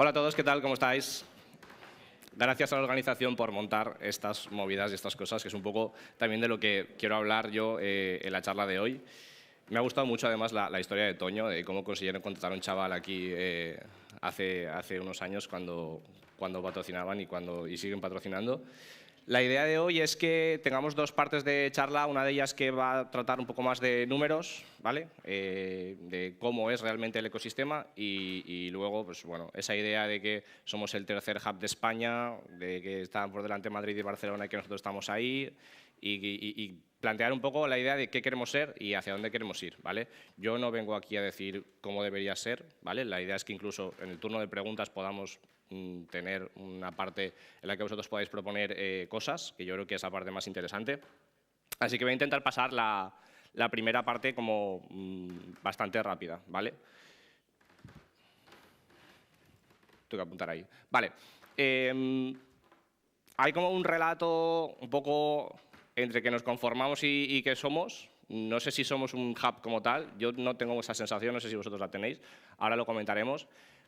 Hola a todos, ¿qué tal? ¿Cómo estáis? Gracias a la organización por montar estas movidas y estas cosas, que es un poco también de lo que quiero hablar yo en la charla de hoy. Me ha gustado mucho además la historia de Toño, de cómo consiguieron contratar a un chaval aquí hace unos años cuando patrocinaban y siguen patrocinando. La idea de hoy es que tengamos dos partes de charla, una de ellas que va a tratar un poco más de números, ¿vale? De cómo es realmente el ecosistema y luego, pues bueno, esa idea de que somos el tercer hub de España, de que están por delante Madrid y Barcelona y que nosotros estamos ahí y plantear un poco la idea de qué queremos ser y hacia dónde queremos ir, ¿vale? Yo no vengo aquí a decir cómo debería ser, ¿vale? La idea es que incluso en el turno de preguntas podamos tener una parte en la que vosotros podáis proponer cosas, que yo creo que es la parte más interesante. Así que voy a intentar pasar la primera parte como bastante rápida, ¿vale? Tengo que apuntar ahí. Vale. Hay como un relato un poco entre que nos conformamos y que somos. No sé si somos un hub como tal, yo no tengo esa sensación, no sé si vosotros la tenéis, ahora lo comentaremos,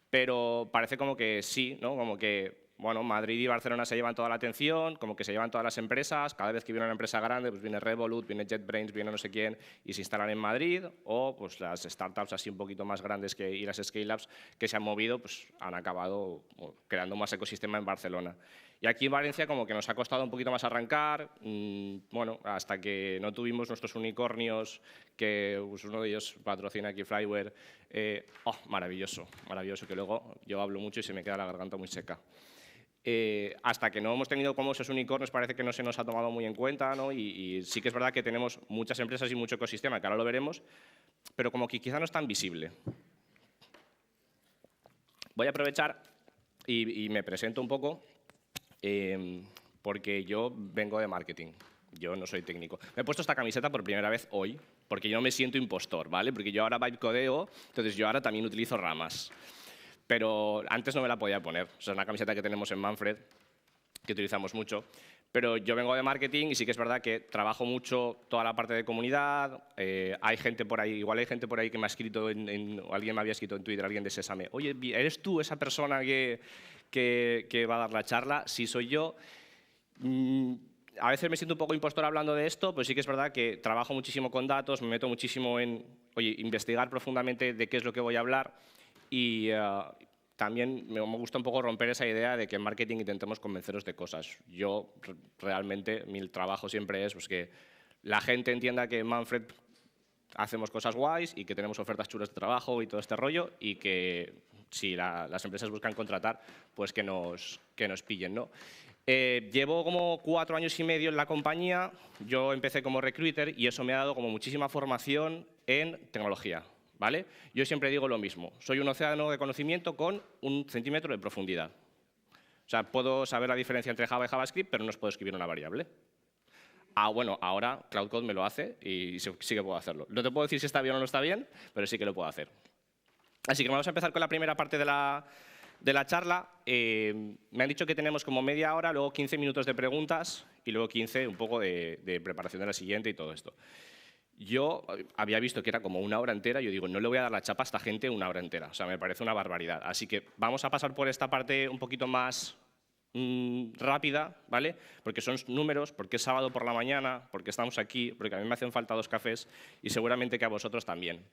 pero parece como que sí, ¿no? Como que bueno, Madrid y Barcelona se llevan toda la atención, como que se llevan todas las empresas, cada vez que viene una empresa grande, pues viene Revolut, viene JetBrains, viene no sé quién y se instalan en Madrid, o pues las startups así un poquito más grandes y las scale-ups que se han movido, pues han acabado creando más ecosistema en Barcelona. Y aquí en Valencia como que nos ha costado un poquito más arrancar, bueno, hasta que no tuvimos nuestros unicornios, que pues, uno de ellos patrocina aquí Flyware. Maravilloso, maravilloso, que luego yo hablo mucho y se me queda la garganta muy seca. Hasta que no hemos tenido como esos unicornios parece que no se nos ha tomado muy en cuenta, ¿no? Y sí que es verdad que tenemos muchas empresas y mucho ecosistema, que ahora lo veremos, pero como que quizá no es tan visible. Voy a aprovechar y me presento un poco. Porque yo vengo de marketing, yo no soy técnico. Me he puesto esta camiseta por primera vez hoy, porque yo me siento impostor, ¿vale? Porque yo ahora vibe codeo, entonces yo ahora también utilizo ramas. Pero antes no me la podía poner. O sea, es una camiseta que tenemos en Manfred, que utilizamos mucho. Pero yo vengo de marketing y sí que es verdad que trabajo mucho toda la parte de comunidad. Hay gente por ahí, igual hay gente por ahí que me ha escrito, o alguien me había escrito en Twitter, alguien de Sésame, oye, ¿eres tú esa persona que va a dar la charla? Sí, soy yo. A veces me siento un poco impostor hablando de esto, pero sí que es verdad que trabajo muchísimo con datos, me meto muchísimo en investigar profundamente de qué es lo que voy a hablar y también me gusta un poco romper esa idea de que en marketing intentemos convenceros de cosas. Yo realmente, mi trabajo siempre es pues, que la gente entienda que en Manfred hacemos cosas guays y que tenemos ofertas chulas de trabajo y todo este rollo y que si las empresas buscan contratar, pues que nos pillen, ¿no? Llevo como 4 años y medio en la compañía, yo empecé como recruiter y eso me ha dado como muchísima formación en tecnología, ¿vale? Yo siempre digo lo mismo, soy un océano de conocimiento con 1 centímetro de profundidad. O sea, puedo saber la diferencia entre Java y JavaScript, pero no os puedo escribir una variable. Bueno, ahora Cloud Code me lo hace y sí que puedo hacerlo. No te puedo decir si está bien o no está bien, pero sí que lo puedo hacer. Así que vamos a empezar con la primera parte de la charla. Me han dicho que tenemos como media hora, luego 15 minutos de preguntas y luego 15 un poco de preparación de la siguiente y todo esto. Yo había visto que era como 1 hora entera y yo digo, no le voy a dar la chapa a esta gente 1 hora entera. O sea, me parece una barbaridad. Así que vamos a pasar por esta parte un poquito más rápida, ¿vale? Porque son números, porque es sábado por la mañana, porque estamos aquí, porque a mí me hacen falta 2 cafés y seguramente que a vosotros también.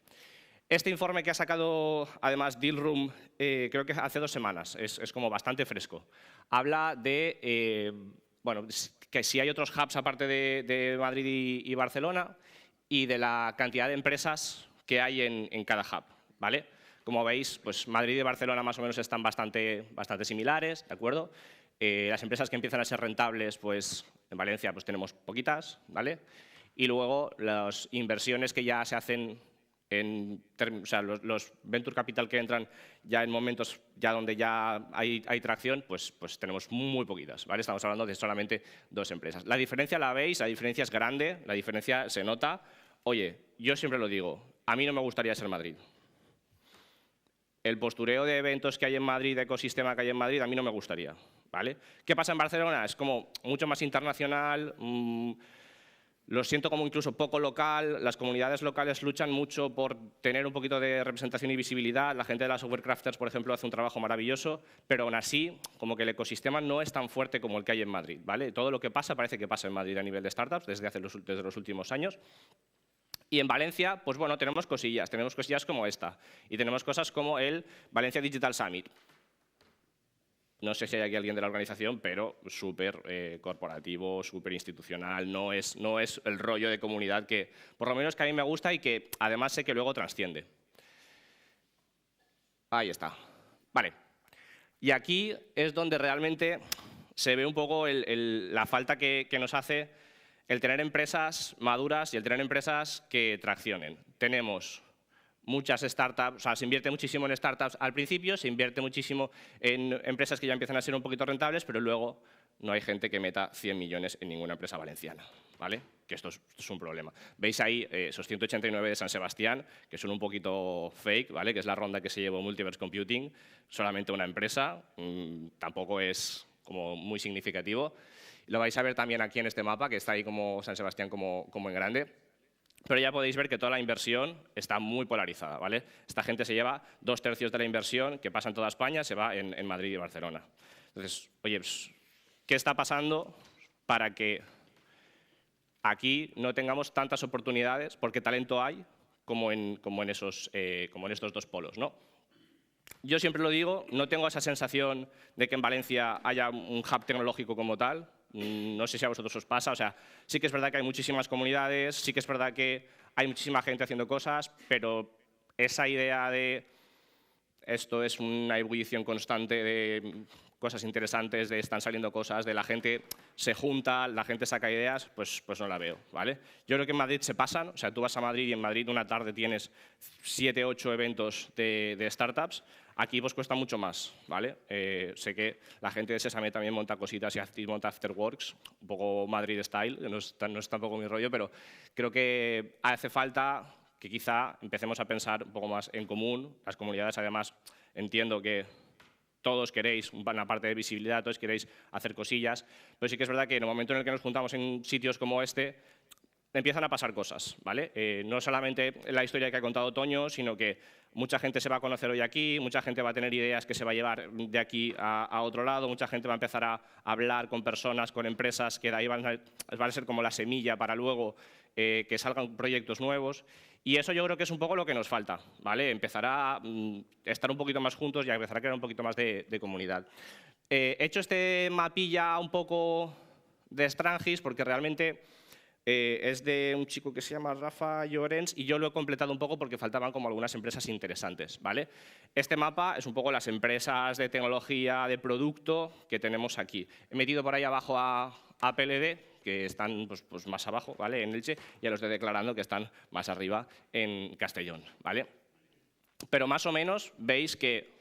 Este informe que ha sacado, además, Dealroom, creo que hace 2 semanas, es como bastante fresco. Habla de, bueno, que si hay otros hubs aparte de Madrid y Barcelona y de la cantidad de empresas que hay en cada hub, ¿vale? Como veis, pues Madrid y Barcelona más o menos están bastante similares, ¿de acuerdo? Las empresas que empiezan a ser rentables, pues en Valencia pues tenemos poquitas, ¿vale? Y luego las inversiones que ya se hacen o sea, los venture capital que entran ya en momentos ya donde ya hay tracción, pues tenemos muy poquitas, ¿vale? Estamos hablando de solamente 2 empresas. La diferencia la veis, la diferencia es grande, la diferencia se nota. Oye, yo siempre lo digo, a mí no me gustaría ser Madrid. El postureo de eventos que hay en Madrid, de ecosistema que hay en Madrid, a mí no me gustaría, ¿vale? ¿Qué pasa en Barcelona? Es como mucho más internacional, lo siento como incluso poco local. Las comunidades locales luchan mucho por tener un poquito de representación y visibilidad. La gente de las Software Crafters, por ejemplo, hace un trabajo maravilloso, pero aún así, como que el ecosistema no es tan fuerte como el que hay en Madrid, ¿vale? Todo lo que pasa parece que pasa en Madrid a nivel de startups desde los últimos años. Y en Valencia, pues bueno, tenemos cosillas como esta. Y tenemos cosas como el Valencia Digital Summit. No sé si hay aquí alguien de la organización, pero súper corporativo, súper institucional. No es el rollo de comunidad que, por lo menos, que a mí me gusta y que además sé que luego trasciende. Ahí está. Vale. Y aquí es donde realmente se ve un poco la falta que nos hace el tener empresas maduras y el tener empresas que traccionen. Tenemos muchas startups, o sea, se invierte muchísimo en startups al principio, se invierte muchísimo en empresas que ya empiezan a ser un poquito rentables, pero luego no hay gente que meta 100 millones en ninguna empresa valenciana, ¿vale? Que esto es un problema. Veis ahí esos 189 de San Sebastián, que son un poquito fake, ¿vale? Que es la ronda que se llevó Multiverse Computing, solamente una empresa, tampoco es como muy significativo. Lo vais a ver también aquí en este mapa, que está ahí como San Sebastián como en grande. Pero ya podéis ver que toda la inversión está muy polarizada, ¿vale? Esta gente se lleva 2/3 de la inversión que pasa en toda España, se va en Madrid y Barcelona. Entonces, oye, pues, ¿qué está pasando para que aquí no tengamos tantas oportunidades? Porque talento hay como en estos dos polos, ¿no? Yo siempre lo digo, no tengo esa sensación de que en Valencia haya un hub tecnológico como tal. No sé si a vosotros os pasa. O sea, sí que es verdad que hay muchísimas comunidades, sí que es verdad que hay muchísima gente haciendo cosas, pero esa idea de esto es una ebullición constante de cosas interesantes, de están saliendo cosas, de la gente se junta, la gente saca ideas, pues no la veo, ¿vale? Yo creo que en Madrid se pasan. O sea, tú vas a Madrid y en Madrid una tarde tienes 7, 8 eventos de startups. Aquí pues cuesta mucho más, ¿vale? Sé que la gente de Sésame también monta cositas y monta afterworks, un poco Madrid style, que no es tampoco mi rollo, pero creo que hace falta que quizá empecemos a pensar un poco más en común. Las comunidades, además, entiendo que todos queréis una parte de visibilidad, todos queréis hacer cosillas, pero sí que es verdad que en el momento en el que nos juntamos en sitios como este, empiezan a pasar cosas, ¿vale? No solamente la historia que ha contado Toño, sino que mucha gente se va a conocer hoy aquí, mucha gente va a tener ideas que se va a llevar de aquí a otro lado, mucha gente va a empezar a hablar con personas, con empresas, que de ahí van a ser como la semilla para luego que salgan proyectos nuevos. Y eso yo creo que es un poco lo que nos falta, ¿vale? Empezar a estar un poquito más juntos y a empezar a crear un poquito más de comunidad. He hecho este mapilla un poco de Strangis porque realmente es de un chico que se llama Rafa Llorens y yo lo he completado un poco porque faltaban como algunas empresas interesantes, ¿vale? Este mapa es un poco las empresas de tecnología, de producto que tenemos aquí. He metido por ahí abajo a PLD, que están pues más abajo, ¿vale? En Elche, y a los de Declarando, que están más arriba en Castellón, ¿vale? Pero más o menos veis que,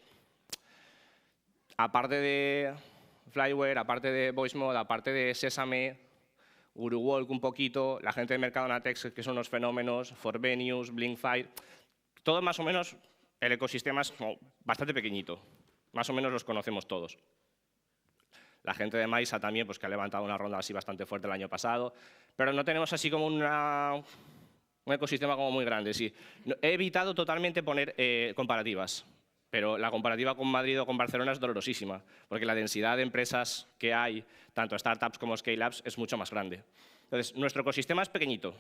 aparte de Flyware, aparte de VoiceMod, aparte de Sésame, Uruwalk un poquito, la gente de Mercadonatex, que son unos fenómenos, Forvenius, Blinkfire, todo más o menos el ecosistema es bastante pequeñito, más o menos los conocemos todos. La gente de Maisa también, pues que ha levantado una ronda así bastante fuerte el año pasado, pero no tenemos así como un ecosistema como muy grande. Sí. He evitado totalmente poner comparativas, pero la comparativa con Madrid o con Barcelona es dolorosísima, porque la densidad de empresas que hay, tanto startups como scale-ups, es mucho más grande. Entonces, nuestro ecosistema es pequeñito,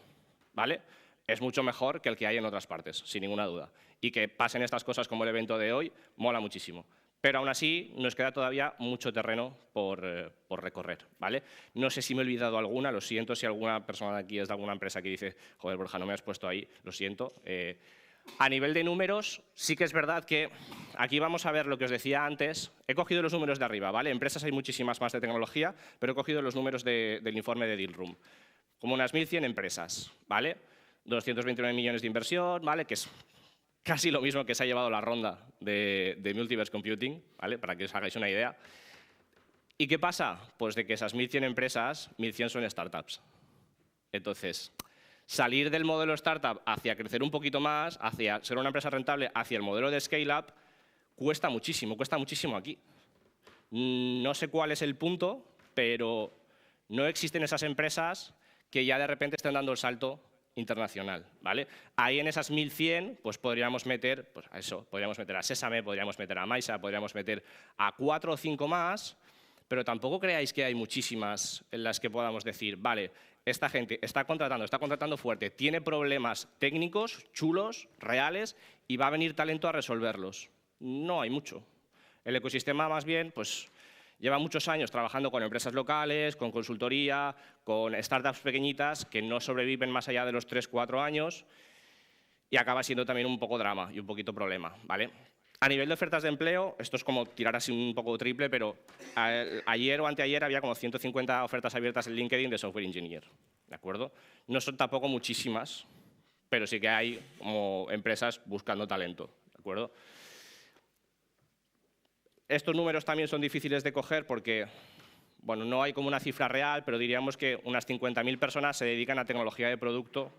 ¿vale? Es mucho mejor que el que hay en otras partes, sin ninguna duda. Y que pasen estas cosas como el evento de hoy, mola muchísimo. Pero aún así nos queda todavía mucho terreno por recorrer, ¿vale? No sé si me he olvidado alguna, lo siento si alguna persona de aquí es de alguna empresa que dice, joder, Borja, no me has puesto ahí, lo siento. A nivel de números, sí que es verdad que aquí vamos a ver lo que os decía antes. He cogido los números de arriba, ¿vale? Empresas hay muchísimas más de tecnología, pero he cogido los números del informe de Dealroom. Como unas 1.100 empresas, ¿vale? 229 millones de inversión, ¿vale? Que es casi lo mismo que se ha llevado la ronda de Multiverse Computing, ¿vale? Para que os hagáis una idea. ¿Y qué pasa? Pues de que esas 1.100 empresas, 1.100 son startups. Entonces, salir del modelo startup hacia crecer un poquito más, hacia ser una empresa rentable, hacia el modelo de scale-up, cuesta muchísimo aquí. No sé cuál es el punto, pero no existen esas empresas que ya de repente estén dando el salto internacional, ¿vale? Ahí en esas 1.100, pues podríamos meter, pues a eso, podríamos meter a Sésame, podríamos meter a Maisa, podríamos meter a 4 o 5 más, pero tampoco creáis que hay muchísimas en las que podamos decir, vale, esta gente está contratando fuerte, tiene problemas técnicos, chulos, reales, y va a venir talento a resolverlos. No hay mucho. El ecosistema más bien, pues lleva muchos años trabajando con empresas locales, con consultoría, con startups pequeñitas que no sobreviven más allá de los 3-4 años y acaba siendo también un poco drama y un poquito problema, ¿vale? A nivel de ofertas de empleo, esto es como tirar así un poco triple, pero ayer o anteayer había como 150 ofertas abiertas en LinkedIn de software engineer, ¿de acuerdo? No son tampoco muchísimas, pero sí que hay como empresas buscando talento, ¿de acuerdo? Estos números también son difíciles de coger porque, bueno, no hay como una cifra real, pero diríamos que unas 50.000 personas se dedican a tecnología de producto,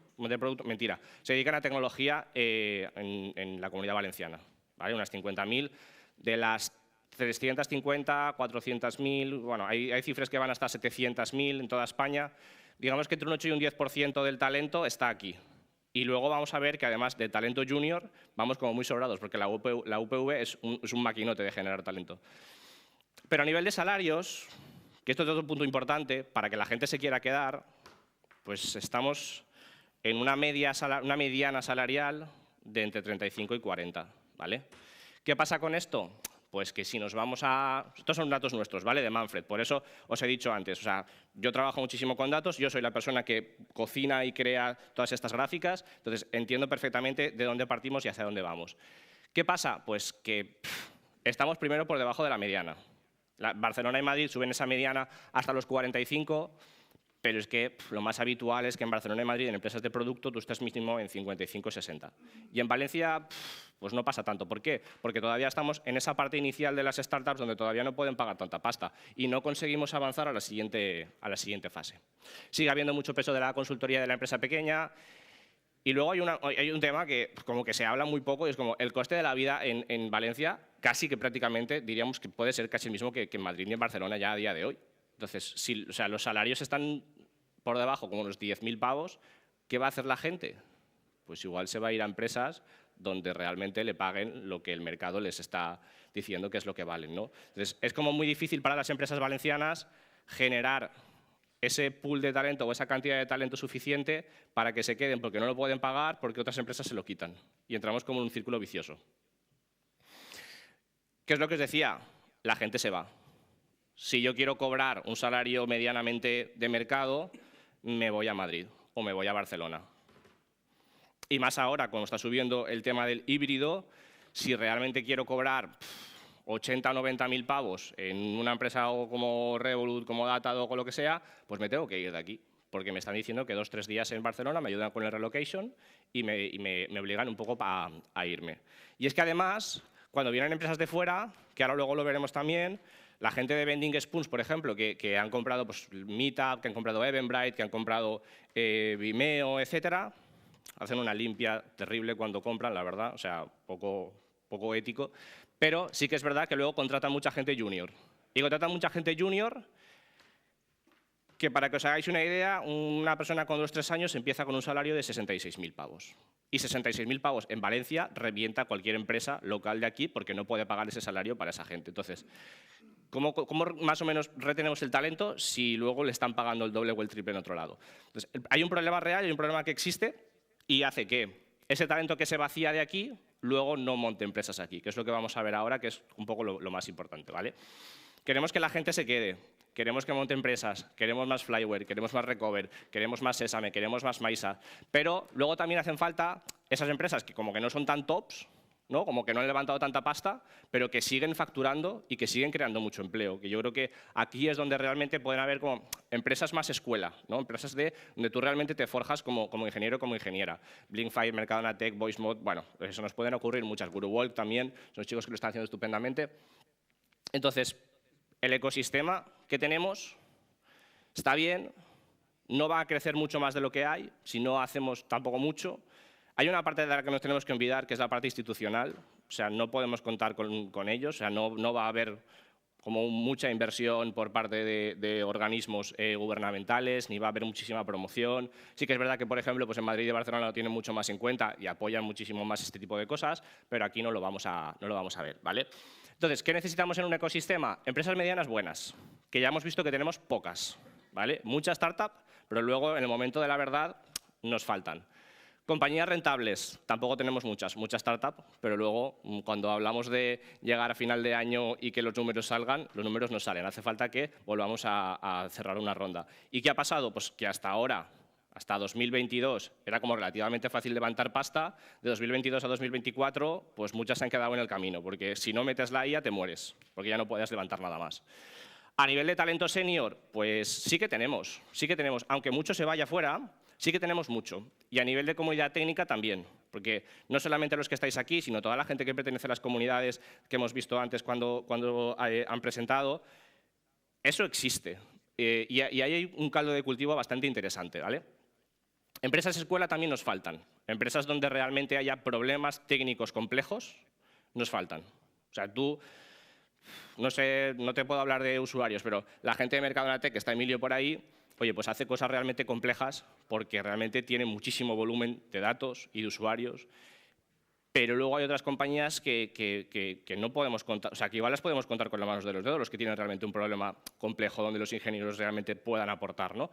mentira, se dedican a tecnología en la Comunidad Valenciana, ¿vale? Unas 50.000 de las 350, 400.000, bueno, hay cifras que van hasta 700.000 en toda España. Digamos que entre un 8 y un 10% del talento está aquí. Y luego vamos a ver que además de talento junior, vamos como muy sobrados, porque la UPV es un maquinote de generar talento. Pero a nivel de salarios, que esto es otro punto importante, para que la gente se quiera quedar, pues estamos en una mediana salarial de entre 35 y 40, ¿vale? ¿Qué pasa con esto? Pues que si nos vamos a... Estos son datos nuestros, ¿vale? De Manfred. Por eso os he dicho antes, o sea, yo trabajo muchísimo con datos, yo soy la persona que cocina y crea todas estas gráficas, entonces entiendo perfectamente de dónde partimos y hacia dónde vamos. ¿Qué pasa? Pues que estamos primero por debajo de la mediana. Barcelona y Madrid suben esa mediana hasta los 45, pero es que lo más habitual es que en Barcelona y Madrid, en empresas de producto, tú estés mínimo en 55-60. Y en Valencia, pues no pasa tanto. ¿Por qué? Porque todavía estamos en esa parte inicial de las startups donde todavía no pueden pagar tanta pasta y no conseguimos avanzar a la siguiente fase. Sigue habiendo mucho peso de la consultoría de la empresa pequeña. Y luego hay un tema que como que se habla muy poco y es como el coste de la vida en Valencia, casi que prácticamente diríamos que puede ser casi el mismo que en Madrid y en Barcelona ya a día de hoy. Entonces, si los salarios están por debajo, como los 10.000 pavos, ¿qué va a hacer la gente? Pues igual se va a ir a empresas donde realmente le paguen lo que el mercado les está diciendo que es lo que valen, ¿no? Entonces, es como muy difícil para las empresas valencianas generar ese pool de talento o esa cantidad de talento suficiente para que se queden porque no lo pueden pagar, porque otras empresas se lo quitan. Y entramos como en un círculo vicioso. ¿Qué es lo que os decía? La gente se va. Si yo quiero cobrar un salario medianamente de mercado, me voy a Madrid o me voy a Barcelona. Y más ahora, cuando está subiendo el tema del híbrido, si realmente quiero cobrar 80 o 90.000 pavos en una empresa como Revolut, como Datadog o lo que sea, pues me tengo que ir de aquí. Porque me están diciendo que 2 o 3 días en Barcelona me ayudan con el relocation y me obligan un poco a irme. Y es que además, cuando vienen empresas de fuera, que ahora luego lo veremos también, la gente de Vending Spoons, por ejemplo, que han comprado pues, Meetup, que han comprado Eventbrite, que han comprado Vimeo, etcétera, hacen una limpia terrible cuando compran, la verdad, o sea, poco ético. Pero sí que es verdad que luego contratan mucha gente junior. Y contratan mucha gente junior que, para que os hagáis una idea, una persona con 2 o 3 años empieza con un salario de 66.000 pavos. Y 66.000 pavos en Valencia revienta cualquier empresa local de aquí porque no puede pagar ese salario para esa gente. Entonces, ¿cómo más o menos retenemos el talento si luego le están pagando el doble o el triple en otro lado? Entonces, hay un problema real, hay un problema que existe y hace que ese talento que se vacía de aquí luego no monte empresas aquí, que es lo que vamos a ver ahora, que es un poco lo más importante, ¿vale? Queremos que la gente se quede, queremos que monte empresas, queremos más Flyware, queremos más Recover, queremos más Sésame, queremos más Maisa, pero luego también hacen falta esas empresas que como que no son tan tops, ¿no? Como que no han levantado tanta pasta, pero que siguen facturando y que siguen creando mucho empleo. Que yo creo que aquí es donde realmente pueden haber como empresas más escuela, ¿no? Empresas donde tú realmente te forjas como ingeniero o como ingeniera. Blinkfire, Mercadona Tech, VoiceMod, bueno, eso nos pueden ocurrir muchas. GuruWalk también, son chicos que lo están haciendo estupendamente. Entonces, el ecosistema que tenemos está bien, no va a crecer mucho más de lo que hay, si no hacemos tampoco mucho. Hay una parte de la que nos tenemos que olvidar, que es la parte institucional. O sea, no podemos contar con ellos, o sea, no va a haber como mucha inversión por parte de organismos gubernamentales, ni va a haber muchísima promoción. Sí que es verdad que, por ejemplo, pues en Madrid y Barcelona lo tienen mucho más en cuenta y apoyan muchísimo más este tipo de cosas, pero aquí no lo vamos a ver, ¿vale? Entonces, ¿qué necesitamos en un ecosistema? Empresas medianas buenas, que ya hemos visto que tenemos pocas, ¿vale? Muchas startups, pero luego en el momento de la verdad nos faltan. Compañías rentables, tampoco tenemos muchas startups, pero luego cuando hablamos de llegar a final de año y que los números salgan, los números no salen. Hace falta que volvamos a cerrar una ronda. ¿Y qué ha pasado? Pues que hasta ahora, hasta 2022, era como relativamente fácil levantar pasta. De 2022 a 2024, pues muchas se han quedado en el camino, porque si no metes la IA te mueres, porque ya no puedes levantar nada más. A nivel de talento senior, pues sí que tenemos, aunque mucho se vaya fuera, sí que tenemos mucho. Y a nivel de comunidad técnica también, porque no solamente los que estáis aquí, sino toda la gente que pertenece a las comunidades que hemos visto antes cuando han presentado, eso existe. Y ahí hay un caldo de cultivo bastante interesante, ¿vale? Empresas escuela también nos faltan. Empresas donde realmente haya problemas técnicos complejos, nos faltan. O sea, tú... No sé, no te puedo hablar de usuarios, pero la gente de Mercadona Tech, que está Emilio por ahí, oye, pues hace cosas realmente complejas porque realmente tiene muchísimo volumen de datos y de usuarios, pero luego hay otras compañías que no podemos contar, o sea, que igual las podemos contar con las manos de los dedos, los que tienen realmente un problema complejo donde los ingenieros realmente puedan aportar, ¿no?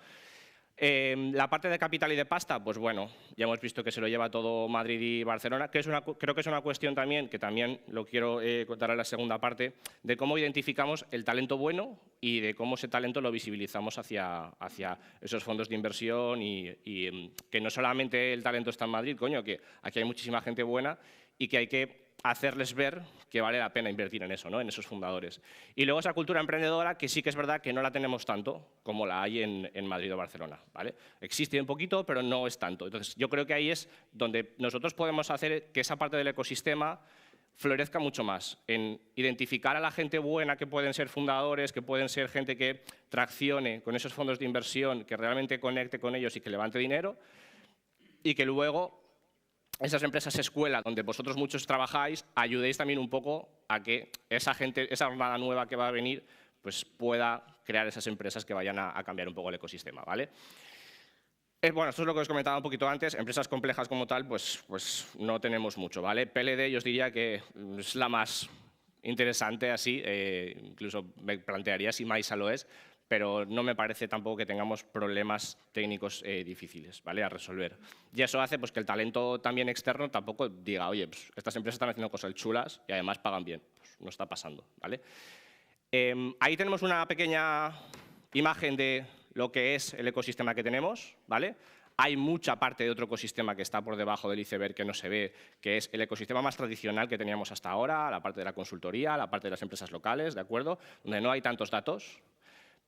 La parte de capital y de pasta, pues bueno, ya hemos visto que se lo lleva todo Madrid y Barcelona, que creo que es una cuestión también, que también lo quiero contar en la segunda parte, de cómo identificamos el talento bueno y de cómo ese talento lo visibilizamos hacia esos fondos de inversión y que no solamente el talento está en Madrid, coño, que aquí hay muchísima gente buena y que hay que hacerles ver que vale la pena invertir en eso, ¿no? En esos fundadores. Y luego esa cultura emprendedora que sí que es verdad que no la tenemos tanto como la hay en Madrid o Barcelona, ¿vale? Existe un poquito, pero no es tanto. Entonces, yo creo que ahí es donde nosotros podemos hacer que esa parte del ecosistema florezca mucho más, en identificar a la gente buena que pueden ser fundadores, que pueden ser gente que traccione con esos fondos de inversión, que realmente conecte con ellos y que levante dinero, y que luego esas empresas escuela donde vosotros muchos trabajáis, ayudéis también un poco a que esa gente, esa armada nueva que va a venir, pues pueda crear esas empresas que vayan a cambiar un poco el ecosistema, ¿vale? Bueno, esto es lo que os comentaba un poquito antes. Empresas complejas como tal, pues no tenemos mucho, ¿vale? PLD yo os diría que es la más interesante así, incluso me plantearía si Maisa lo es, pero no me parece tampoco que tengamos problemas técnicos difíciles, ¿vale? A resolver. Y eso hace pues, que el talento también externo tampoco diga, oye, pues, estas empresas están haciendo cosas chulas y además pagan bien. Pues no está pasando, ¿vale? Ahí tenemos una pequeña imagen de lo que es el ecosistema que tenemos, ¿vale? Hay mucha parte de otro ecosistema que está por debajo del iceberg que no se ve, que es el ecosistema más tradicional que teníamos hasta ahora, la parte de la consultoría, la parte de las empresas locales, ¿de acuerdo? Donde no hay tantos datos.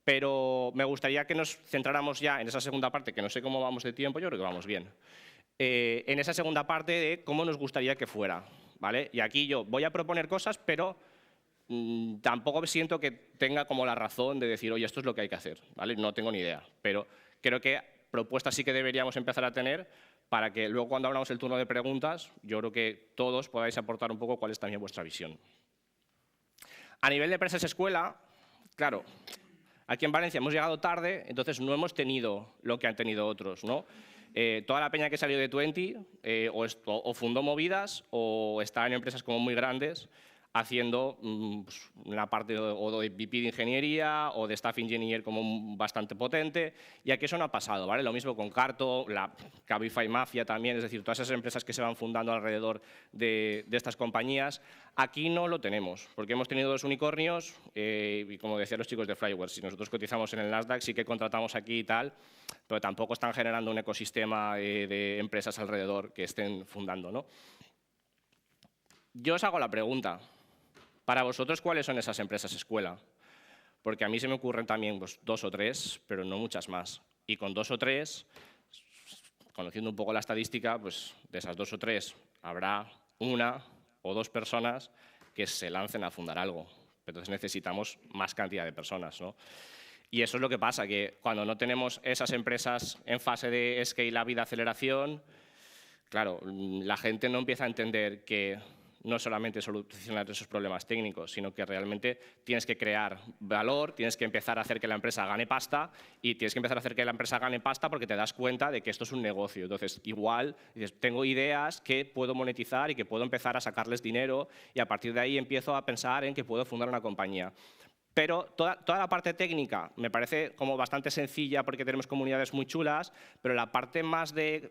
Pero me gustaría que nos centráramos ya en esa segunda parte, que no sé cómo vamos de tiempo, yo creo que vamos bien. En esa segunda parte de cómo nos gustaría que fuera, ¿vale? Y aquí yo voy a proponer cosas, pero tampoco siento que tenga como la razón de decir, oye, esto es lo que hay que hacer, ¿vale? No tengo ni idea, pero creo que propuestas sí que deberíamos empezar a tener para que luego cuando abramos el turno de preguntas, yo creo que todos podáis aportar un poco cuál es también vuestra visión. A nivel de empresas escuela, claro, aquí en Valencia hemos llegado tarde, entonces no hemos tenido lo que han tenido otros, ¿no? Toda la peña que salió de Twenty o fundó movidas o está en empresas como muy grandes haciendo una parte o de VP de ingeniería o de staff engineer como bastante potente, y aquí eso no ha pasado, ¿vale? Lo mismo con Carto, la Cabify Mafia también, es decir, todas esas empresas que se van fundando alrededor de estas compañías. Aquí no lo tenemos, porque hemos tenido 2 unicornios y como decían los chicos de Flyware, si nosotros cotizamos en el Nasdaq sí que contratamos aquí y tal, pero tampoco están generando un ecosistema de empresas alrededor que estén fundando, ¿no? Yo os hago la pregunta, para vosotros, ¿cuáles son esas empresas escuela? Porque a mí se me ocurren también pues, 2 o 3, pero no muchas más. Y con 2 o 3, conociendo un poco la estadística, pues de esas 2 o 3 habrá 1 o 2 personas que se lancen a fundar algo. Entonces necesitamos más cantidad de personas, ¿no? Y eso es lo que pasa, que cuando no tenemos esas empresas en fase de scale-up y de aceleración, claro, la gente no empieza a entender que no solamente solucionar esos problemas técnicos, sino que realmente tienes que crear valor, tienes que empezar a hacer que la empresa gane pasta y tienes que empezar a hacer que la empresa gane pasta porque te das cuenta de que esto es un negocio. Entonces, igual, dices, tengo ideas que puedo monetizar y que puedo empezar a sacarles dinero y a partir de ahí empiezo a pensar en que puedo fundar una compañía. Pero toda la parte técnica me parece como bastante sencilla porque tenemos comunidades muy chulas, pero la parte más de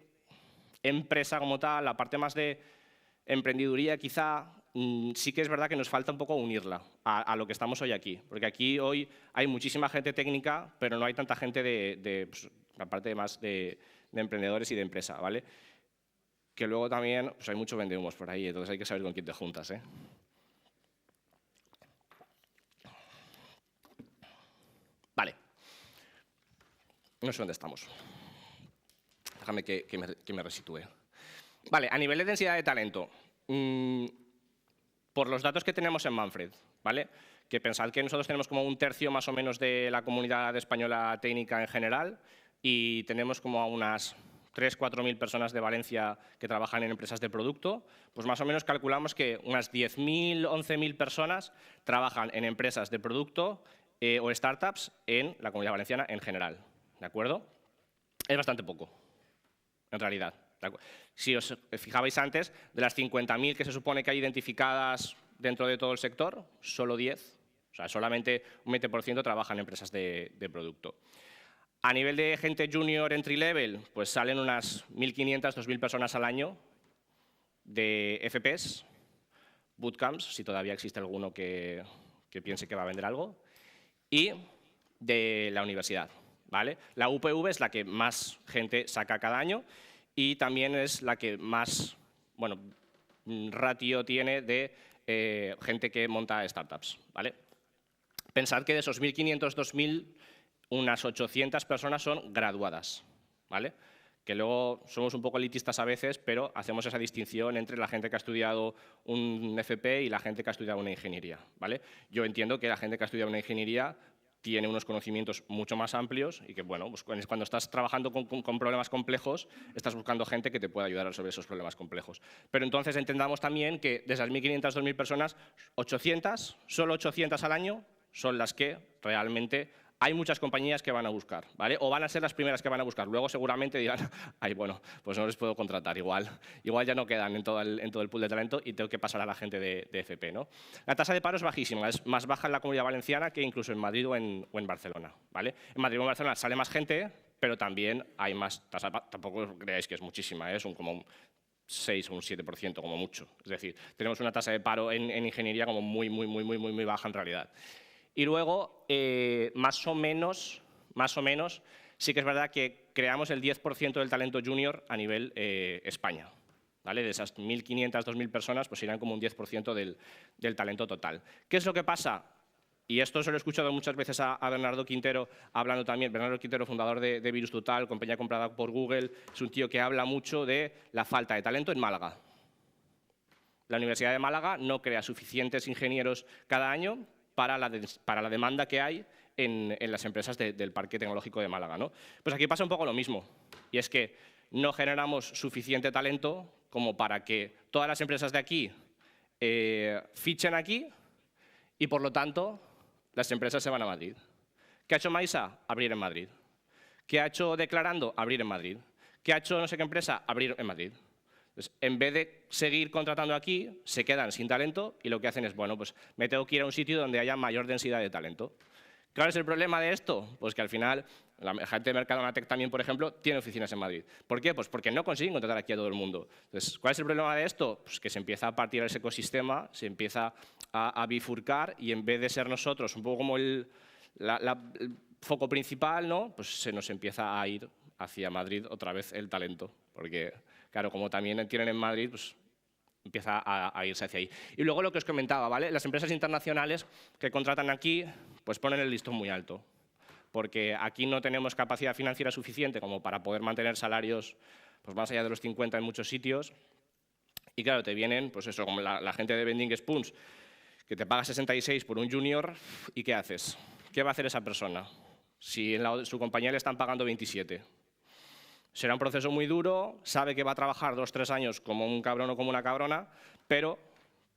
empresa como tal, la parte más de emprendeduría quizá, sí que es verdad que nos falta un poco unirla a lo que estamos hoy aquí. Porque aquí hoy hay muchísima gente técnica, pero no hay tanta gente pues, la parte más de emprendedores y de empresa, ¿vale? Que luego también pues hay mucho vendehumos por ahí, entonces hay que saber con quién te juntas, ¿eh? Vale. No sé dónde estamos. Déjame que me resitúe. Vale, a nivel de densidad de talento, por los datos que tenemos en Manfred, ¿vale? Que pensad que nosotros tenemos como un tercio más o menos de la comunidad española técnica en general y tenemos como a unas 3.000–4.000 personas de Valencia que trabajan en empresas de producto, pues más o menos calculamos que unas 10.000, 11.000 personas trabajan en empresas de producto o startups en la comunidad valenciana en general, ¿de acuerdo? Es bastante poco, en realidad. Si os fijabais antes, de las 50.000 que se supone que hay identificadas dentro de todo el sector, solo 10, o sea, solamente un 20% trabajan en empresas de producto. A nivel de gente junior entry level, pues salen unas 1.500, 2.000 personas al año de FPs, bootcamps, si todavía existe alguno que piense que va a vender algo, y de la universidad, ¿vale? La UPV es la que más gente saca cada año y también es la que más, bueno, ratio tiene de gente que monta startups, ¿vale? Pensad que de esos 1.500, 2.000, unas 800 personas son graduadas, ¿vale? Que luego somos un poco elitistas a veces, pero hacemos esa distinción entre la gente que ha estudiado un FP y la gente que ha estudiado una ingeniería, ¿vale? Yo entiendo que la gente que ha estudiado una ingeniería tiene unos conocimientos mucho más amplios y que, bueno, pues cuando estás trabajando con problemas complejos, estás buscando gente que te pueda ayudar a resolver esos problemas complejos. Pero entonces entendamos también que de esas 1.500, 2.000 personas, 800, solo 800 al año, son las que realmente hay muchas compañías que van a buscar, ¿vale? O van a ser las primeras que van a buscar. Luego seguramente dirán, ay, bueno, pues no les puedo contratar igual. Igual ya no quedan en todo el pool de talento y tengo que pasar a la gente de FP, ¿no? La tasa de paro es bajísima, es más baja en la Comunidad Valenciana que incluso en Madrid o en Barcelona, ¿vale? En Madrid o en Barcelona sale más gente, pero también hay más tasa de paro. Tampoco creáis que es muchísima, ¿eh? Es como un 6 o un 7% como mucho. Es decir, tenemos una tasa de paro en ingeniería como muy baja en realidad. Y luego, más o menos, sí que es verdad que creamos el 10% del talento junior a nivel España. ¿Vale? De esas 1.500, 2.000 personas, pues irán como un 10% del talento total. ¿Qué es lo que pasa? Y esto se lo he escuchado muchas veces a Bernardo Quintero hablando también. Bernardo Quintero, fundador de Virus Total, compañía comprada por Google, es un tío que habla mucho de la falta de talento en Málaga. La Universidad de Málaga no crea suficientes ingenieros cada año para la demanda que hay en las empresas del Parque Tecnológico de Málaga, ¿no? Pues aquí pasa un poco lo mismo, y es que no generamos suficiente talento como para que todas las empresas de aquí fichen aquí y, por lo tanto, las empresas se van a Madrid. ¿Qué ha hecho Maisa? Abrir en Madrid. ¿Qué ha hecho Declarando? Abrir en Madrid. ¿Qué ha hecho no sé qué empresa? Abrir en Madrid. Entonces, en vez de seguir contratando aquí, se quedan sin talento y lo que hacen es, bueno, pues me tengo que ir a un sitio donde haya mayor densidad de talento. ¿Cuál es el problema de esto? Pues que al final, la gente de Mercadona Tech también, por ejemplo, tiene oficinas en Madrid. ¿Por qué? Pues porque no consiguen contratar aquí a todo el mundo. Entonces, ¿cuál es el problema de esto? Pues que se empieza a partir ese ecosistema, se empieza a bifurcar y en vez de ser nosotros un poco como el foco principal, ¿no? Pues se nos empieza a ir hacia Madrid otra vez el talento. Porque, claro, como también tienen en Madrid, pues empieza a irse hacia ahí. Y luego lo que os comentaba, ¿vale? Las empresas internacionales que contratan aquí, pues ponen el listón muy alto, porque aquí no tenemos capacidad financiera suficiente como para poder mantener salarios pues más allá de los 50 en muchos sitios. Y claro, te vienen, pues eso, como la gente de Vending Spoons, que te paga 66 por un junior, ¿y qué haces? ¿Qué va a hacer esa persona? Si en su compañía le están pagando 27. Será un proceso muy duro, sabe que va a trabajar 2 o 3 años como un cabrón o como una cabrona, pero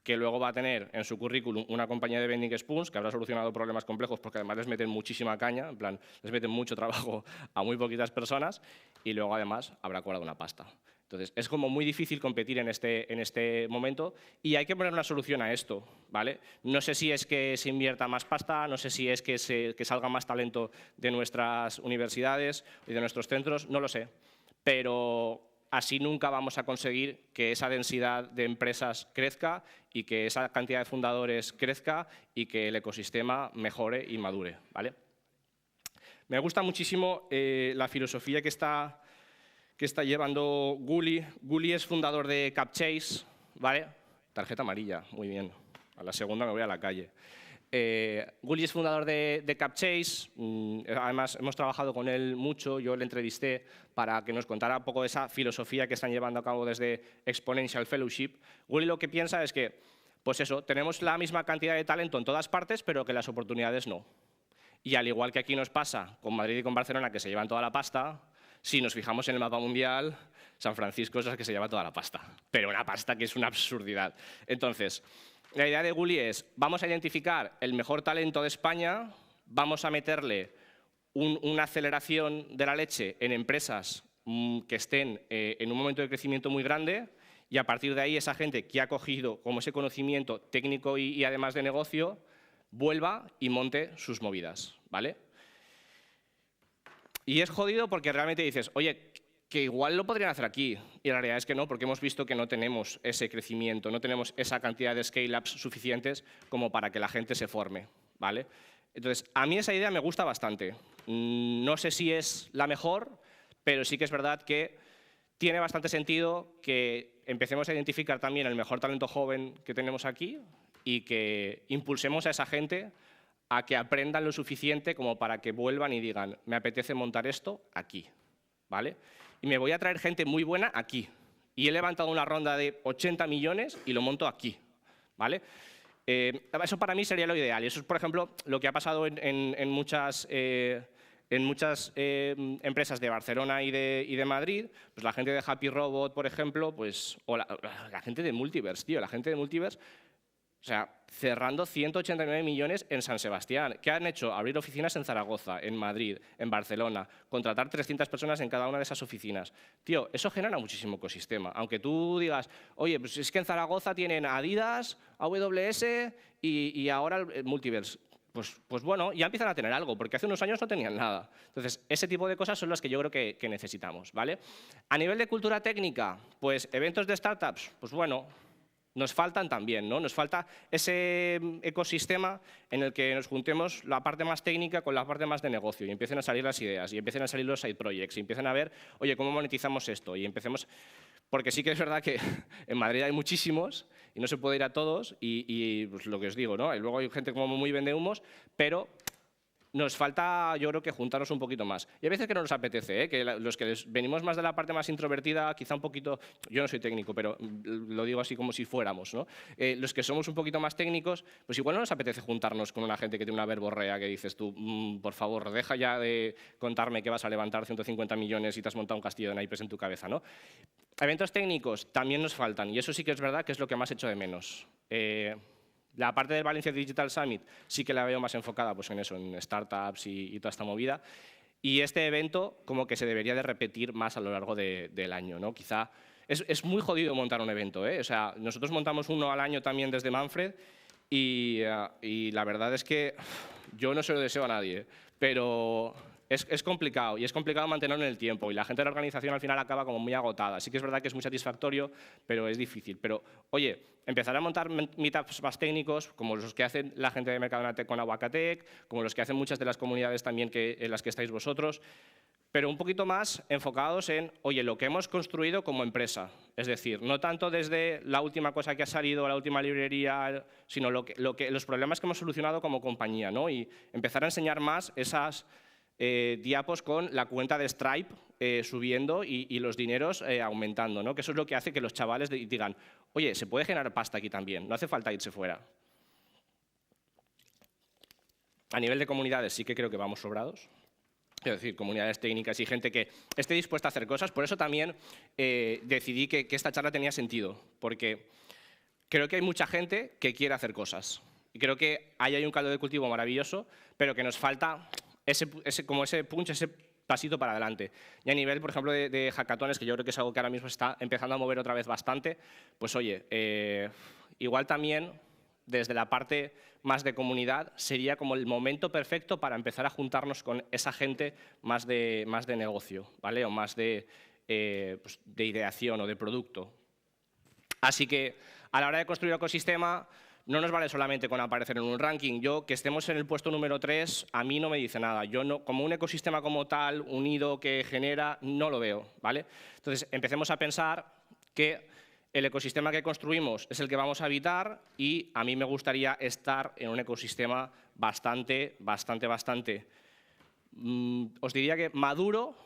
que luego va a tener en su currículum una compañía de vending spoons que habrá solucionado problemas complejos porque además les meten muchísima caña, en plan, les meten mucho trabajo a muy poquitas personas y luego además habrá cobrado una pasta. Entonces, es como muy difícil competir en este momento y hay que poner una solución a esto, ¿vale? No sé si es que se invierta más pasta, no sé si es que salga más talento de nuestras universidades y de nuestros centros, no lo sé, pero así nunca vamos a conseguir que esa densidad de empresas crezca y que esa cantidad de fundadores crezca y que el ecosistema mejore y madure, ¿vale? Me gusta muchísimo la filosofía que está llevando Guli. Guli es fundador de Capchase, ¿vale? Tarjeta amarilla, muy bien. A la segunda me voy a la calle. Guli es fundador de Capchase, además hemos trabajado con él mucho, yo le entrevisté para que nos contara un poco de esa filosofía que están llevando a cabo desde Exponential Fellowship. Guli lo que piensa es que, pues eso, tenemos la misma cantidad de talento en todas partes, pero que las oportunidades no. Y al igual que aquí nos pasa con Madrid y con Barcelona, que se llevan toda la pasta, si nos fijamos en el mapa mundial, San Francisco es la que se lleva toda la pasta, pero una pasta que es una absurdidad. Entonces, la idea de Guli es, vamos a identificar el mejor talento de España, vamos a meterle una aceleración de la leche en empresas que estén en un momento de crecimiento muy grande y a partir de ahí esa gente que ha cogido como ese conocimiento técnico y además de negocio, vuelva y monte sus movidas, ¿vale? Y es jodido porque realmente dices, oye, que igual lo podrían hacer aquí. Y la realidad es que no, porque hemos visto que no tenemos ese crecimiento, no tenemos esa cantidad de scale-ups suficientes como para que la gente se forme, ¿vale? Entonces, a mí esa idea me gusta bastante. No sé si es la mejor, pero sí que es verdad que tiene bastante sentido que empecemos a identificar también el mejor talento joven que tenemos aquí y que impulsemos a esa gente a que aprendan lo suficiente como para que vuelvan y digan, me apetece montar esto aquí, ¿vale? Y me voy a traer gente muy buena aquí. Y he levantado una ronda de 80 millones y lo monto aquí, ¿vale? Eso para mí sería lo ideal. Y eso es, por ejemplo, lo que ha pasado en muchas empresas de Barcelona y de Madrid. Pues la gente de Happy Robot, por ejemplo, pues, o la gente de Multiverse, tío, la gente de Multiverse, o sea, cerrando 189 millones en San Sebastián. ¿Qué han hecho? Abrir oficinas en Zaragoza, en Madrid, en Barcelona, contratar 300 personas en cada una de esas oficinas. Tío, eso genera muchísimo ecosistema. Aunque tú digas, oye, pues es que en Zaragoza tienen Adidas, AWS y ahora el Multiverse. Pues bueno, ya empiezan a tener algo, porque hace unos años no tenían nada. Entonces, ese tipo de cosas son las que yo creo que necesitamos, ¿vale? A nivel de cultura técnica, pues eventos de startups, pues bueno, nos faltan también, ¿no? Nos falta ese ecosistema en el que nos juntemos la parte más técnica con la parte más de negocio y empiecen a salir las ideas y empiecen a salir los side projects y empiecen a ver, oye, ¿cómo monetizamos esto? Y empecemos, porque sí que es verdad que en Madrid hay muchísimos y no se puede ir a todos y pues lo que os digo, ¿no? Y luego hay gente como muy vendehumos, pero nos falta, yo creo que juntarnos un poquito más. Y hay veces que no nos apetece, que los que venimos más de la parte más introvertida, quizá un poquito, yo no soy técnico, pero lo digo así como si fuéramos, ¿no? Los que somos un poquito más técnicos, pues igual no nos apetece juntarnos con una gente que tiene una verborrea que dices tú, por favor, deja ya de contarme que vas a levantar 150 millones y te has montado un castillo de naipes en tu cabeza, ¿no? Eventos técnicos también nos faltan, y eso sí que es verdad que es lo que más echo de menos. La parte del Valencia Digital Summit sí que la veo más enfocada pues, en eso, en startups y toda esta movida. Y este evento como que se debería de repetir más a lo largo del año, ¿no? Quizá es muy jodido montar un evento, ¿eh? O sea, nosotros montamos uno al año también desde Manfred y la verdad es que yo no se lo deseo a nadie, pero es complicado y es complicado mantenerlo en el tiempo y la gente de la organización al final acaba como muy agotada. Sí que es verdad que es muy satisfactorio, pero es difícil. Pero, oye, empezar a montar meetups más técnicos, como los que hacen la gente de Mercadona Tech con Aguacatec, como los que hacen muchas de las comunidades también en las que estáis vosotros, pero un poquito más enfocados en, oye, lo que hemos construido como empresa. Es decir, no tanto desde la última cosa que ha salido, la última librería, sino los problemas que hemos solucionado como compañía, ¿no? Y empezar a enseñar más esas diapos con la cuenta de Stripe subiendo y los dineros aumentando, ¿no? Que eso es lo que hace que los chavales digan, oye, se puede generar pasta aquí también, no hace falta irse fuera. A nivel de comunidades sí que creo que vamos sobrados. Es decir, comunidades técnicas y gente que esté dispuesta a hacer cosas. Por eso también decidí que esta charla tenía sentido, porque creo que hay mucha gente que quiere hacer cosas. Y creo que ahí hay un caldo de cultivo maravilloso, pero que nos falta como ese punch, ese pasito para adelante. Y a nivel, por ejemplo, de hackatones, que yo creo que es algo que ahora mismo está empezando a mover otra vez bastante, pues oye, igual también desde la parte más de comunidad sería como el momento perfecto para empezar a juntarnos con esa gente más de negocio, ¿vale? O más pues de ideación o de producto. Así que a la hora de construir el ecosistema no nos vale solamente con aparecer en un ranking. Yo, que estemos en el puesto número 3, a mí no me dice nada. Yo no, como un ecosistema como tal, unido, que genera, no lo veo, ¿vale? Entonces, empecemos a pensar que el ecosistema que construimos es el que vamos a habitar y a mí me gustaría estar en un ecosistema bastante, os diría que maduro,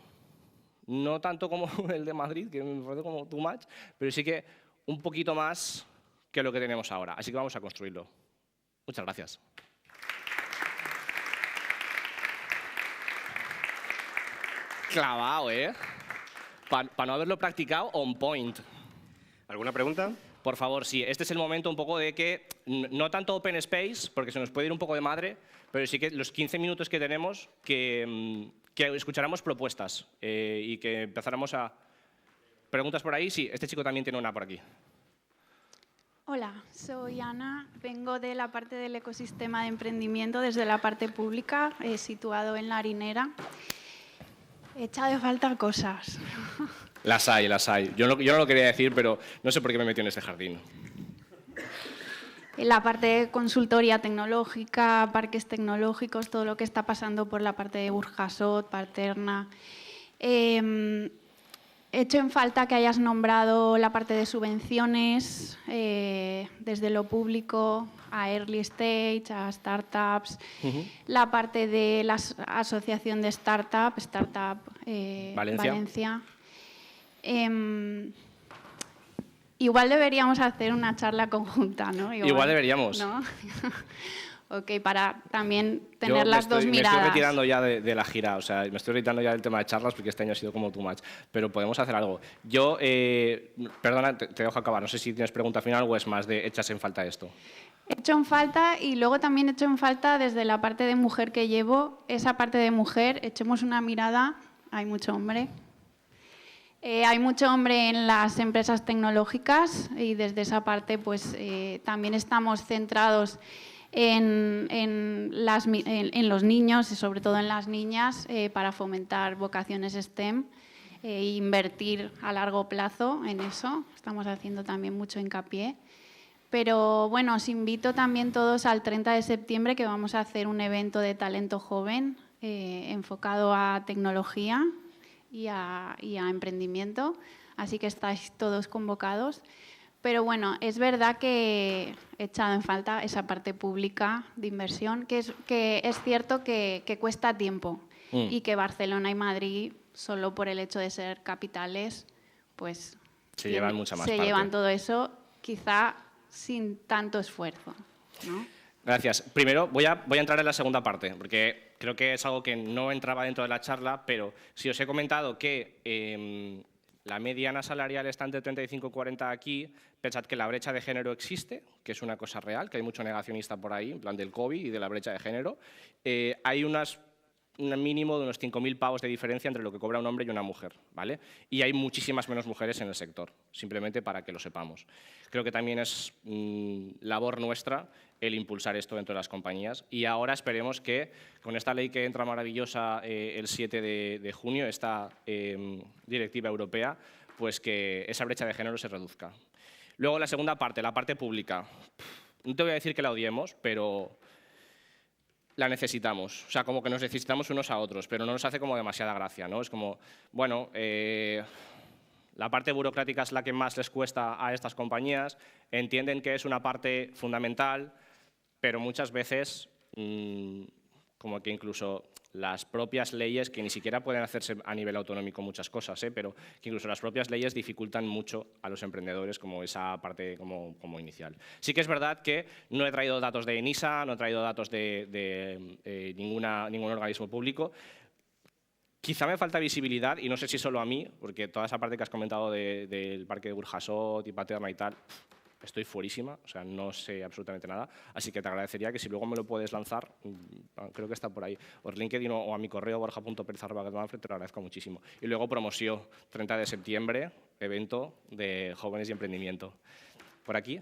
no tanto como el de Madrid, que me parece como too much, pero sí que un poquito más que lo que tenemos ahora. Así que vamos a construirlo. Muchas gracias. Clavado, ¿eh? Para no haberlo practicado, on point. ¿Alguna pregunta? Por favor, sí. Este es el momento un poco de que, no tanto open space, porque se nos puede ir un poco de madre, pero sí que los 15 minutos que tenemos, que escucháramos propuestas y que empezáramos a... ¿Preguntas por ahí? Sí, este chico también tiene una por aquí. Hola, soy Ana, vengo de la parte del ecosistema de emprendimiento, desde la parte pública, situado en La Harinera. He echado de falta cosas. Las hay, las hay. Yo no lo quería decir, pero no sé por qué me metí en este jardín. En la parte de consultoría tecnológica, parques tecnológicos, todo lo que está pasando por la parte de Burjasot, Paterna. He hecho en falta que hayas nombrado la parte de subvenciones, desde lo público a early stage, a startups, la parte de la asociación de Startup Valencia. Igual deberíamos hacer una charla conjunta, ¿no? Igual deberíamos. ¿No? Ok, para también tener las dos miradas. Me estoy retirando ya de la gira, o sea, me estoy retirando ya del tema de charlas porque este año ha sido como too much, pero podemos hacer algo. Yo, perdona, te dejo acabar, no sé si tienes pregunta final o es más de echas en falta esto. He hecho en falta y luego también he hecho en falta desde la parte de mujer que llevo, esa parte de mujer, echemos una mirada, hay mucho hombre. Hay mucho hombre en las empresas tecnológicas y desde esa parte pues también estamos centrados en los niños y sobre todo en las niñas para fomentar vocaciones STEM e invertir a largo plazo en eso. Estamos haciendo también mucho hincapié. Pero bueno, os invito también todos al 30 de septiembre que vamos a hacer un evento de talento joven enfocado a tecnología y a emprendimiento. Así que estáis todos convocados. Pero bueno, es verdad que he echado en falta esa parte pública de inversión, que es cierto que cuesta tiempo y que Barcelona y Madrid, solo por el hecho de ser capitales, pues se llevan mucha más se parte. llevan todo eso, quizá sin tanto esfuerzo, ¿no? Gracias. Primero voy a entrar en la segunda parte, porque creo que es algo que no entraba dentro de la charla, pero si os he comentado que la mediana salarial está entre 35 y 40 aquí, pensad que la brecha de género existe, que es una cosa real, que hay mucho negacionista por ahí, en plan del COVID y de la brecha de género. Hay un mínimo de unos 5.000 pavos de diferencia entre lo que cobra un hombre y una mujer, ¿vale? Y hay muchísimas menos mujeres en el sector, simplemente para que lo sepamos. Creo que también es labor nuestra el impulsar esto dentro de las compañías y ahora esperemos que con esta ley que entra maravillosa el 7 de junio, esta directiva europea, pues que esa brecha de género se reduzca. Luego la segunda parte, la parte pública. No te voy a decir que la odiemos, pero la necesitamos. O sea, como que nos necesitamos unos a otros, pero no nos hace como demasiada gracia, ¿no? Es como, bueno, la parte burocrática es la que más les cuesta a estas compañías, entienden que es una parte fundamental, pero muchas veces como que incluso las propias leyes, que ni siquiera pueden hacerse a nivel autonómico muchas cosas, pero que incluso las propias leyes dificultan mucho a los emprendedores como esa parte como inicial. Sí que es verdad que no he traído datos de ENISA, no he traído datos de ningún organismo público. Quizá me falta visibilidad, y no sé si solo a mí, porque toda esa parte que has comentado del parque de Burjasot y Paterna y tal, estoy fuerísima, o sea, no sé absolutamente nada, así que te agradecería que si luego me lo puedes lanzar, creo que está por ahí, o LinkedIn o a mi correo borja.perez@getmanfred, te lo agradezco muchísimo. Y luego promoción, 30 de septiembre, evento de jóvenes y emprendimiento. ¿Por aquí?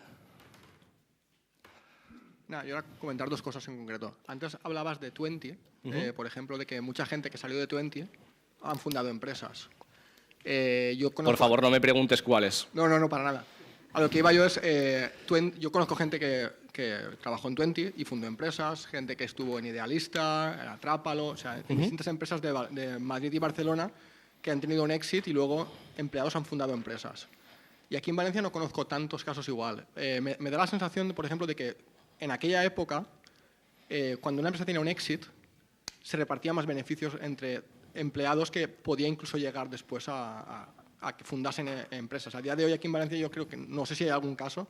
Nada, yo ahora comentar dos cosas en concreto. Antes hablabas de Twenty, por ejemplo, de que mucha gente que salió de Twenty han fundado empresas. Por favor, no me preguntes cuáles. No, para nada. A lo que iba yo es, yo conozco gente que trabajó en Twenty y fundó empresas, gente que estuvo en Idealista, en Atrápalo, o sea, en distintas empresas de Madrid y Barcelona que han tenido un éxito y luego empleados han fundado empresas. Y aquí en Valencia no conozco tantos casos igual. Me da la sensación, por ejemplo, de que en aquella época, cuando una empresa tenía un éxito, se repartían más beneficios entre empleados que podía incluso llegar después a que fundasen empresas. A día de hoy aquí en Valencia yo creo que no sé si hay algún caso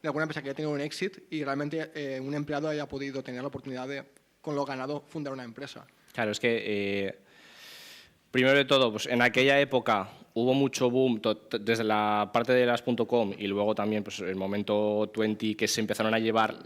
de alguna empresa que haya tenido un éxito y realmente un empleado haya podido tener la oportunidad de, con lo ganado, fundar una empresa. Claro, es que primero de todo, pues en aquella época hubo mucho boom desde la parte de las .com y luego también pues, el momento 20 que se empezaron a llevar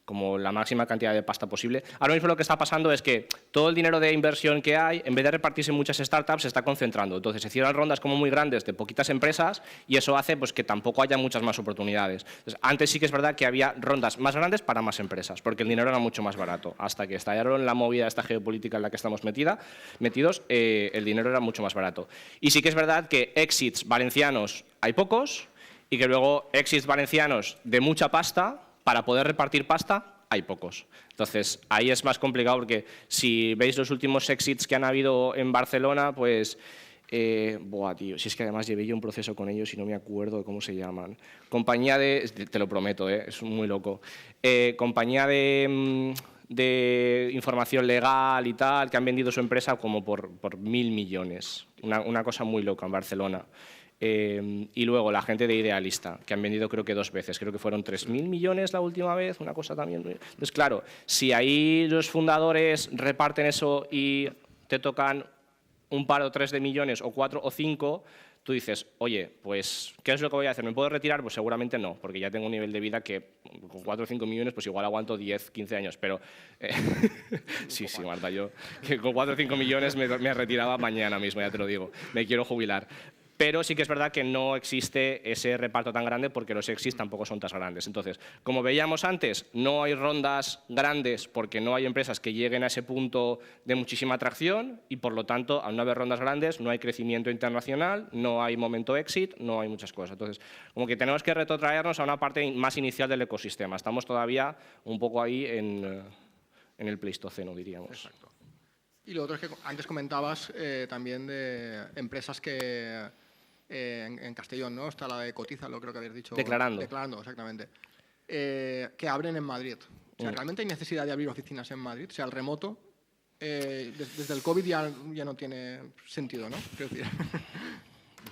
como la máxima cantidad de pasta posible. Ahora mismo lo que está pasando es que todo el dinero de inversión que hay, en vez de repartirse en muchas startups, se está concentrando. Entonces se cierran rondas como muy grandes de poquitas empresas y eso hace pues, que tampoco haya muchas más oportunidades. Entonces, antes sí que es verdad que había rondas más grandes para más empresas, porque el dinero era mucho más barato. Hasta que estallaron la movida esta geopolítica en la que estamos metidos, el dinero era mucho más barato. Y sí que es verdad que exits valencianos hay pocos y que luego exits valencianos de mucha pasta, para poder repartir pasta, hay pocos. Entonces, ahí es más complicado porque si veis los últimos exits que han habido en Barcelona, pues... tío, si es que además llevé yo un proceso con ellos y no me acuerdo de cómo se llaman. Compañía de... Te lo prometo, es muy loco. Compañía de información legal y tal, que han vendido su empresa como por 1.000 millones. Una cosa muy loca en Barcelona. Y luego la gente de Idealista, que han vendido creo que 2 veces, creo que fueron 3.000 millones la última vez, una cosa también. Entonces, claro, si ahí los fundadores reparten eso y te tocan un par o 3 de millones, o 4 o 5, tú dices, oye, pues, ¿qué es lo que voy a hacer? ¿Me puedo retirar? Pues seguramente no, porque ya tengo un nivel de vida que con 4 o 5 millones, pues igual aguanto 10, 15 años, pero... sí, Marta, yo que con 4 o 5 millones me retiraba mañana mismo, ya te lo digo, me quiero jubilar. Pero sí que es verdad que no existe ese reparto tan grande porque los exits tampoco son tan grandes. Entonces, como veíamos antes, no hay rondas grandes porque no hay empresas que lleguen a ese punto de muchísima atracción y, por lo tanto, al no haber rondas grandes, no hay crecimiento internacional, no hay momento exit, no hay muchas cosas. Entonces, como que tenemos que retrotraernos a una parte más inicial del ecosistema. Estamos todavía un poco ahí en el Pleistoceno, diríamos. Exacto. Y lo otro es que antes comentabas también de empresas que... en Castellón, ¿no? Está la de Cotízalo, creo que habías dicho. Declarando. Declarando, exactamente. Que abren en Madrid. O sea, ¿realmente hay necesidad de abrir oficinas en Madrid? O sea, el remoto, desde el COVID ya no tiene sentido, ¿no? Quiero decir.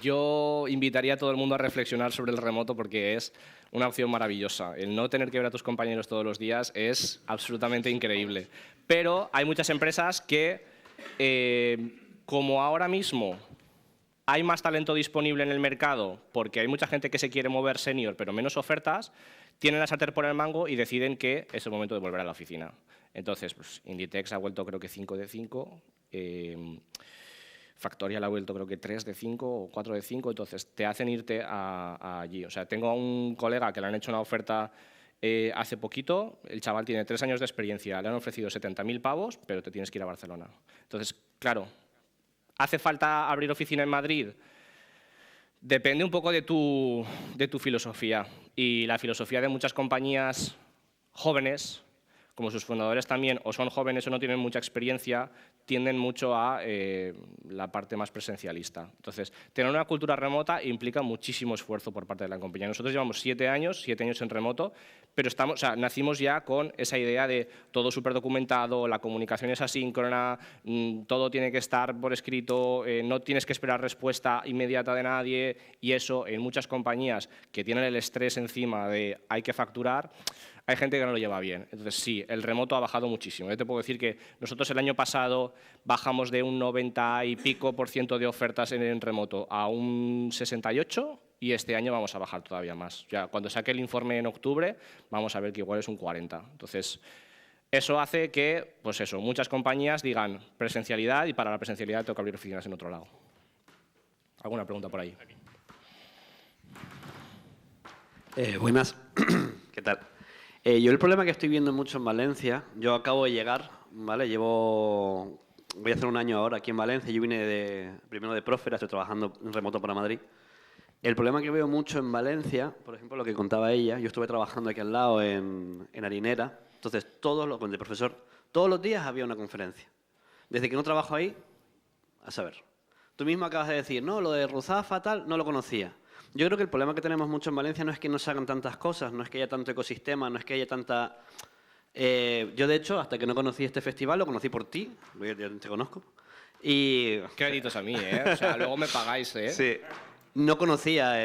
Yo invitaría a todo el mundo a reflexionar sobre el remoto porque es una opción maravillosa. El no tener que ver a tus compañeros todos los días es absolutamente increíble. Pero hay muchas empresas que, como ahora mismo hay más talento disponible en el mercado porque hay mucha gente que se quiere mover senior pero menos ofertas, tienen la sartén por el mango y deciden que es el momento de volver a la oficina. Entonces, pues, Inditex ha vuelto creo que 5 de 5, Factorial ha vuelto creo que 3 de 5 o 4 de 5, entonces te hacen irte allí. O sea, tengo a un colega que le han hecho una oferta hace poquito, el chaval tiene 3 años de experiencia, le han ofrecido 70.000 pavos, pero te tienes que ir a Barcelona. Entonces, claro, ¿hace falta abrir oficina en Madrid? Depende un poco de tu filosofía. Y la filosofía de muchas compañías jóvenes, como sus fundadores también, o son jóvenes o no tienen mucha experiencia, tienden mucho a la parte más presencialista. Entonces, tener una cultura remota implica muchísimo esfuerzo por parte de la compañía. Nosotros llevamos 7 años en remoto, pero nacimos ya con esa idea de todo súper documentado, la comunicación es asíncrona, todo tiene que estar por escrito, no tienes que esperar respuesta inmediata de nadie, y eso en muchas compañías que tienen el estrés encima de hay que facturar, hay gente que no lo lleva bien. Entonces, sí, el remoto ha bajado muchísimo. Yo te puedo decir que nosotros el año pasado bajamos de un 90 y pico % de ofertas en remoto a un 68%, y este año vamos a bajar todavía más. Ya cuando saque el informe en octubre, vamos a ver que igual es un 40. Entonces, eso hace que, pues eso, muchas compañías digan presencialidad y para la presencialidad tengo que abrir oficinas en otro lado. ¿Alguna pregunta por ahí? Buenas. ¿Qué tal? Yo el problema que estoy viendo mucho en Valencia, yo acabo de llegar, ¿vale? Voy a hacer un año ahora aquí en Valencia, yo vine primero de Próspera, estoy trabajando en remoto para Madrid. El problema que veo mucho en Valencia, por ejemplo, lo que contaba ella, yo estuve trabajando aquí al lado en Harinera, entonces con el profesor, todos los días había una conferencia. Desde que no trabajo ahí, a saber. Tú mismo acabas de decir, no, lo de Ruzafa tal, no lo conocía. Yo creo que el problema que tenemos mucho en Valencia no es que no se hagan tantas cosas, no es que haya tanto ecosistema, no es que haya tanta... yo, de hecho, hasta que no conocí este festival, lo conocí por ti, yo te conozco, y... Créditos a mí, ¿eh? O sea, luego me pagáis, ¿eh? Sí. No conocía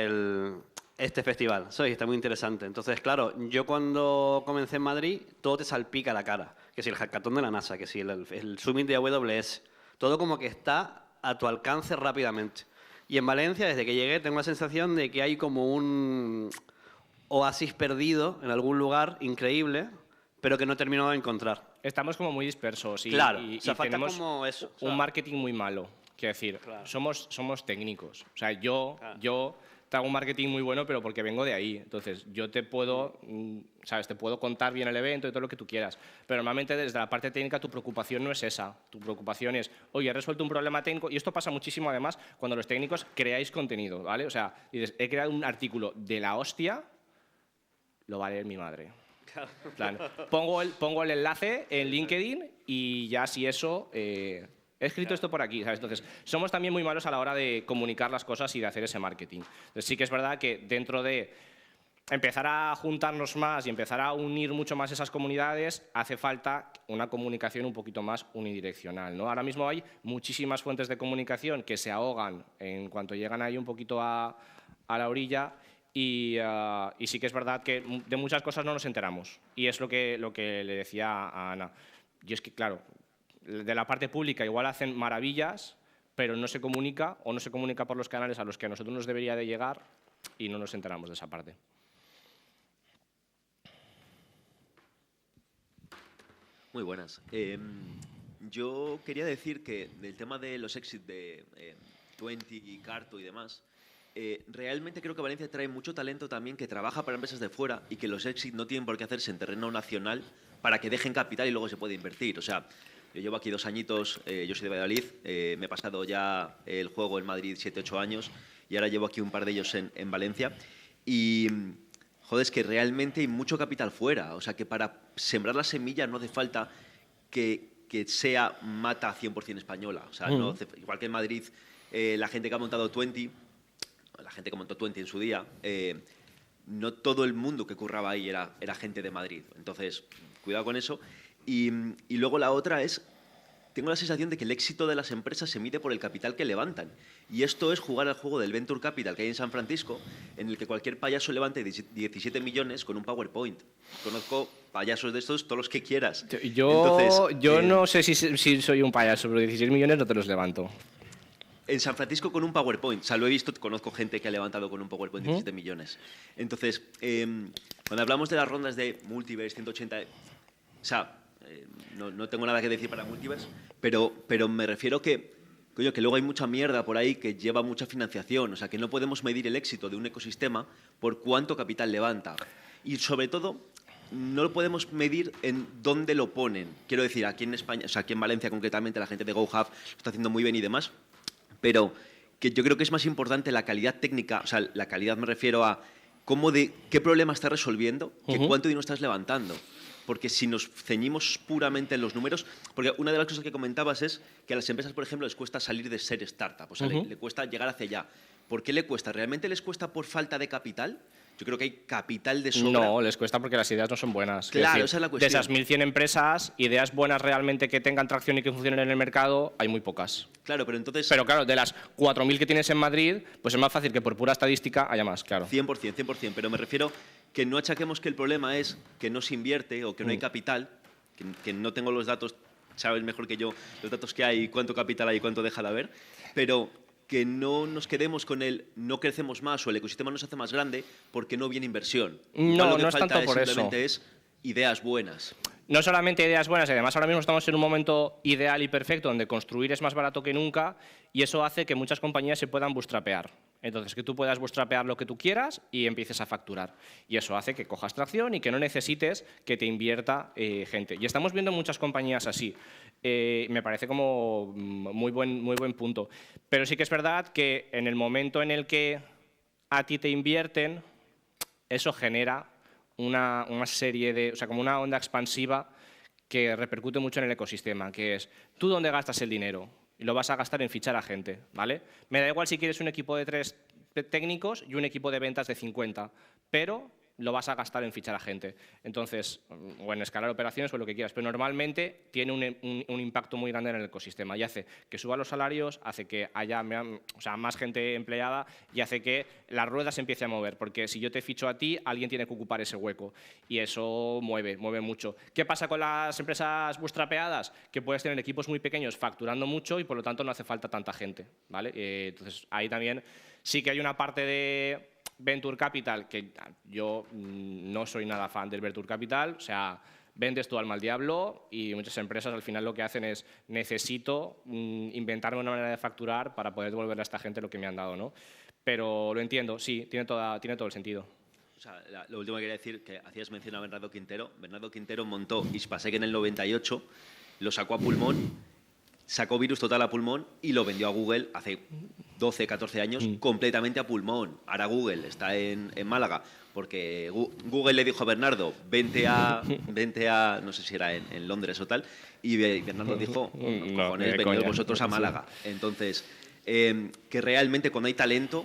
este festival, ¿sabes? Está muy interesante. Entonces, claro, yo cuando comencé en Madrid, todo te salpica la cara. Que si el hackathon de la NASA, que si el summit de AWS, todo como que está a tu alcance rápidamente. Y en Valencia, desde que llegué, tengo la sensación de que hay como un oasis perdido en algún lugar increíble, pero que no he terminado de encontrar. Estamos como muy dispersos y, Claro, y, o sea, y falta tenemos como eso, o sea, un marketing muy malo. Quiero decir, Claro. somos técnicos. O sea, yo te hago un marketing muy bueno, pero porque vengo de ahí. Entonces, yo te puedo, ¿sabes? Te puedo contar bien el evento y todo lo que tú quieras. Pero normalmente desde la parte técnica tu preocupación no es esa. Tu preocupación es, oye, he resuelto un problema técnico. Y esto pasa muchísimo además cuando los técnicos creáis contenido, ¿vale? O sea, dices, he creado un artículo de la hostia, lo va a leer mi madre. En plan, pongo el enlace en LinkedIn y ya si eso... he escrito esto por aquí, ¿sabes? Entonces, somos también muy malos a la hora de comunicar las cosas y de hacer ese marketing. Entonces, sí que es verdad que dentro de empezar a juntarnos más y empezar a unir mucho más esas comunidades, hace falta una comunicación un poquito más unidireccional, ¿no? Ahora mismo hay muchísimas fuentes de comunicación que se ahogan en cuanto llegan ahí un poquito a la orilla y sí que es verdad que de muchas cosas no nos enteramos. Y es lo que le decía a Ana. Y es que, claro, de la parte pública igual hacen maravillas, pero no se comunica o no se comunica por los canales a los que a nosotros nos debería de llegar y no nos enteramos de esa parte. Muy buenas. Yo quería decir que del tema de los exits de 20 y Carto y demás, realmente creo que Valencia trae mucho talento también que trabaja para empresas de fuera y que los exits no tienen por qué hacerse en terreno nacional para que dejen capital y luego se puede invertir. O sea, yo llevo aquí 2 añitos, yo soy de Valladolid, me he pasado ya el juego en Madrid 7, 8 años y ahora llevo aquí un par de ellos en Valencia. Y, joder, es que realmente hay mucho capital fuera. O sea, que para sembrar la semilla no hace falta que sea mata 100% española. O sea, no hace, igual que en Madrid, la gente que ha montado 20, la gente que montó 20 en su día, no todo el mundo que curraba ahí era gente de Madrid. Entonces, cuidado con eso. Y luego la otra es, tengo la sensación de que el éxito de las empresas se mide por el capital que levantan. Y esto es jugar al juego del Venture Capital que hay en San Francisco, en el que cualquier payaso levante 17 millones con un PowerPoint. Conozco payasos de estos, todos los que quieras. Yo no sé si soy un payaso, pero 16 millones no te los levanto. En San Francisco con un PowerPoint. O sea, lo he visto, conozco gente que ha levantado con un PowerPoint 17 millones. Entonces, cuando hablamos de las rondas de Multiverse, 180... O sea, no tengo nada que decir para Multiverse, pero me refiero que luego hay mucha mierda por ahí que lleva mucha financiación. O sea, que no podemos medir el éxito de un ecosistema por cuánto capital levanta. Y sobre todo, no lo podemos medir en dónde lo ponen. Quiero decir, aquí en España, o sea, aquí en Valencia concretamente, la gente de GoHub lo está haciendo muy bien y demás, pero que yo creo que es más importante la calidad técnica, o sea, la calidad me refiero a qué problema está resolviendo, que cuánto dinero estás levantando. Porque si nos ceñimos puramente en los números, porque una de las cosas que comentabas es que a las empresas, por ejemplo, les cuesta salir de ser startup, o sea, le cuesta llegar hacia allá. ¿Por qué le cuesta? ¿Realmente les cuesta por falta de capital? Yo creo que hay capital de sobra. No, les cuesta porque las ideas no son buenas. Claro, esa es la cuestión. De esas 1.100 empresas, ideas buenas realmente que tengan tracción y que funcionen en el mercado, hay muy pocas. Claro, pero entonces... Pero claro, de las 4.000 que tienes en Madrid, pues es más fácil que por pura estadística haya más, claro. 100%, pero me refiero que no achaquemos que el problema es que no se invierte o que no hay capital, que no tengo los datos, sabes mejor que yo, los datos que hay, cuánto capital hay y cuánto deja de haber, pero que no nos quedemos con el no crecemos más o el ecosistema no se hace más grande porque no viene inversión. Igual lo que No es falta tanto por eso. simplemente es ideas buenas. No solamente ideas buenas, además ahora mismo estamos en un momento ideal y perfecto donde construir es más barato que nunca y eso hace que muchas compañías se puedan bootstrapear. Entonces, que tú puedas bootstrapear lo que tú quieras y empieces a facturar. Y eso hace que cojas tracción y que no necesites que te invierta gente. Y estamos viendo muchas compañías así. Me parece como muy buen punto. Pero sí que es verdad que en el momento en el que a ti te invierten, eso genera una serie de, o sea, como una onda expansiva que repercute mucho en el ecosistema, que es, ¿tú dónde gastas el dinero? Y lo vas a gastar en fichar a gente, ¿vale? Me da igual si quieres un equipo de 3 técnicos y un equipo de ventas de 50, pero lo vas a gastar en fichar a gente. Entonces, o en escalar operaciones o lo que quieras, pero normalmente tiene un impacto muy grande en el ecosistema y hace que suban los salarios, hace que haya más gente empleada y hace que la rueda se empiece a mover, porque si yo te ficho a ti, alguien tiene que ocupar ese hueco y eso mueve mucho. ¿Qué pasa con las empresas bootstrapeadas? Que puedes tener equipos muy pequeños facturando mucho y por lo tanto no hace falta tanta gente, ¿vale? Entonces, ahí también sí que hay una parte de Venture Capital, que yo no soy nada fan del Venture Capital, o sea, vendes tu alma al diablo y muchas empresas al final lo que hacen es necesito inventarme una manera de facturar para poder devolverle a esta gente lo que me han dado, ¿no? Pero lo entiendo, sí, tiene todo el sentido. O sea, lo último que quería decir, que hacías mención a Bernardo Quintero. Bernardo Quintero montó Hispasec en el 98, lo sacó a pulmón, sacó Virus Total a pulmón y lo vendió a Google hace 12, 14 años completamente a pulmón. Ahora Google está en Málaga porque Google le dijo a Bernardo, vente a no sé si era en Londres o tal, y Bernardo dijo, cojones, venid vosotros a Málaga. Entonces, que realmente cuando hay talento,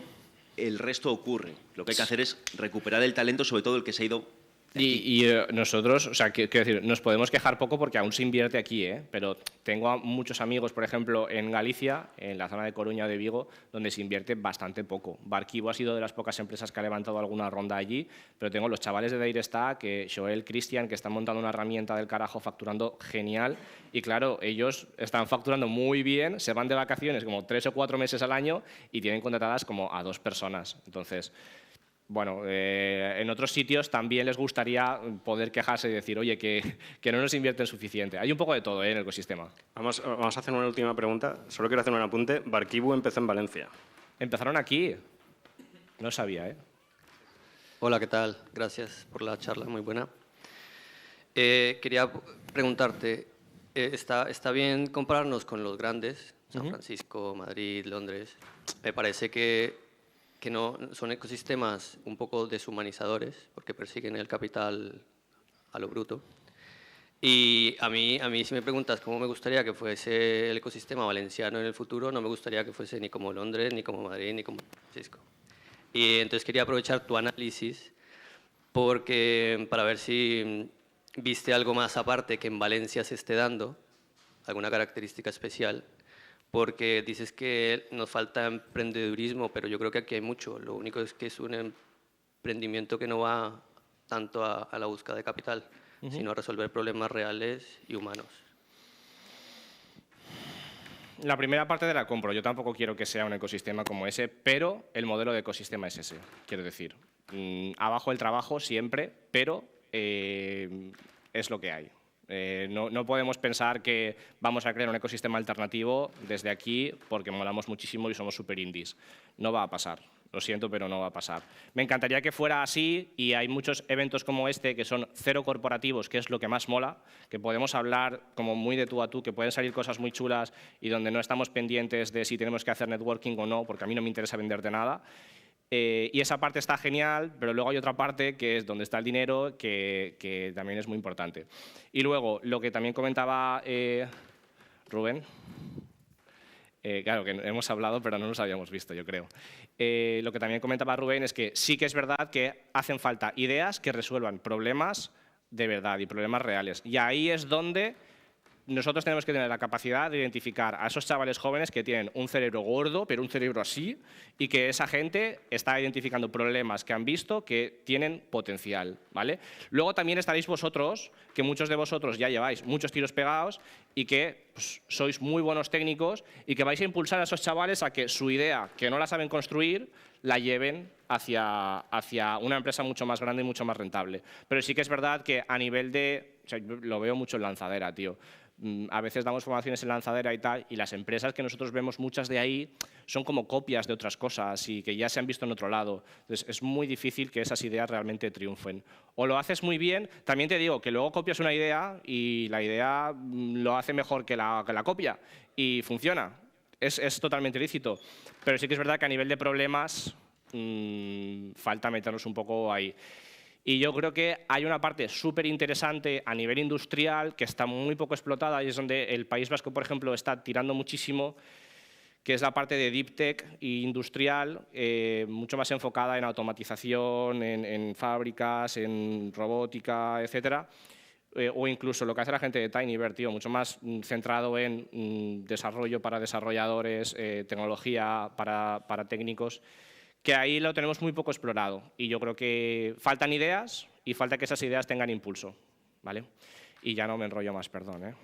el resto ocurre. Lo que hay que hacer es recuperar el talento, sobre todo el que se ha ido. Y nosotros, o sea, quiero decir, nos podemos quejar poco porque aún se invierte aquí, pero tengo a muchos amigos, por ejemplo, en Galicia, en la zona de Coruña o de Vigo, donde se invierte bastante poco. Barquivo ha sido de las pocas empresas que ha levantado alguna ronda allí, pero tengo los chavales de Deirestack, Joel, Cristian, que están montando una herramienta del carajo facturando genial y claro, ellos están facturando muy bien, se van de vacaciones como 3 o 4 meses al año y tienen contratadas como a 2 personas. Entonces, bueno, en otros sitios también les gustaría poder quejarse y decir, oye, que no nos invierten suficiente. Hay un poco de todo en el ecosistema. Vamos a hacer una última pregunta. Solo quiero hacer un apunte. Barquibu empezó en Valencia. Empezaron aquí. No sabía, ¿eh? Hola, ¿qué tal? Gracias por la charla, muy buena. Quería preguntarte, ¿está bien compararnos con los grandes? San Francisco, Madrid, Londres. Me parece que no son ecosistemas un poco deshumanizadores porque persiguen el capital a lo bruto. Y a mí si me preguntas cómo me gustaría que fuese el ecosistema valenciano en el futuro, no me gustaría que fuese ni como Londres, ni como Madrid, ni como San Francisco. Y entonces quería aprovechar tu análisis para ver si viste algo más aparte que en Valencia se esté dando, alguna característica especial, porque dices que nos falta emprendedurismo, pero yo creo que aquí hay mucho. Lo único es que es un emprendimiento que no va tanto a la búsqueda de capital, sino a resolver problemas reales y humanos. La primera parte de la compro. Yo tampoco quiero que sea un ecosistema como ese, pero el modelo de ecosistema es ese, quiero decir. Abajo el trabajo siempre, pero es lo que hay. No podemos pensar que vamos a crear un ecosistema alternativo desde aquí porque molamos muchísimo y somos super indies. No va a pasar. Lo siento, pero no va a pasar. Me encantaría que fuera así y hay muchos eventos como este que son cero corporativos, que es lo que más mola, que podemos hablar como muy de tú a tú, que pueden salir cosas muy chulas y donde no estamos pendientes de si tenemos que hacer networking o no, porque a mí no me interesa venderte nada. Y esa parte está genial, pero luego hay otra parte que es donde está el dinero, que también es muy importante. Y luego, lo que también comentaba Rubén, claro que hemos hablado, pero no nos habíamos visto, yo creo. Lo que también comentaba Rubén es que sí que es verdad que hacen falta ideas que resuelvan problemas de verdad y problemas reales. Y ahí es donde nosotros tenemos que tener la capacidad de identificar a esos chavales jóvenes que tienen un cerebro gordo, pero un cerebro así, y que esa gente está identificando problemas que han visto que tienen potencial, ¿vale? Luego también estaréis vosotros, que muchos de vosotros ya lleváis muchos tiros pegados y que pues, sois muy buenos técnicos y que vais a impulsar a esos chavales a que su idea, que no la saben construir, la lleven hacia una empresa mucho más grande y mucho más rentable. Pero sí que es verdad que a nivel de... O sea, yo lo veo mucho en Lanzadera, tío. A veces damos formaciones en Lanzadera y tal, y las empresas que nosotros vemos, muchas de ahí, son como copias de otras cosas y que ya se han visto en otro lado. Entonces, es muy difícil que esas ideas realmente triunfen. O lo haces muy bien, también te digo que luego copias una idea y la idea lo hace mejor que la copia y funciona. Es totalmente lícito. Pero sí que es verdad que a nivel de problemas falta meternos un poco ahí. Y yo creo que hay una parte súper interesante a nivel industrial que está muy poco explotada y es donde el País Vasco, por ejemplo, está tirando muchísimo, que es la parte de Deep Tech e industrial, mucho más enfocada en automatización, en fábricas, en robótica, etcétera. O incluso lo que hace la gente de TinyBear, tío, mucho más centrado en desarrollo para desarrolladores, tecnología para técnicos, que ahí lo tenemos muy poco explorado. Y yo creo que faltan ideas y falta que esas ideas tengan impulso, ¿vale? Y ya no me enrollo más, perdón, ¿eh?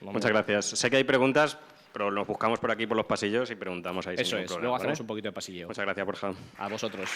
Muchas gracias. Sé que hay preguntas, pero nos buscamos por aquí por los pasillos y preguntamos ahí. Eso sin ningún es, problema, luego ¿vale? hacemos un poquito de pasillo. Muchas gracias, Borja. A vosotros.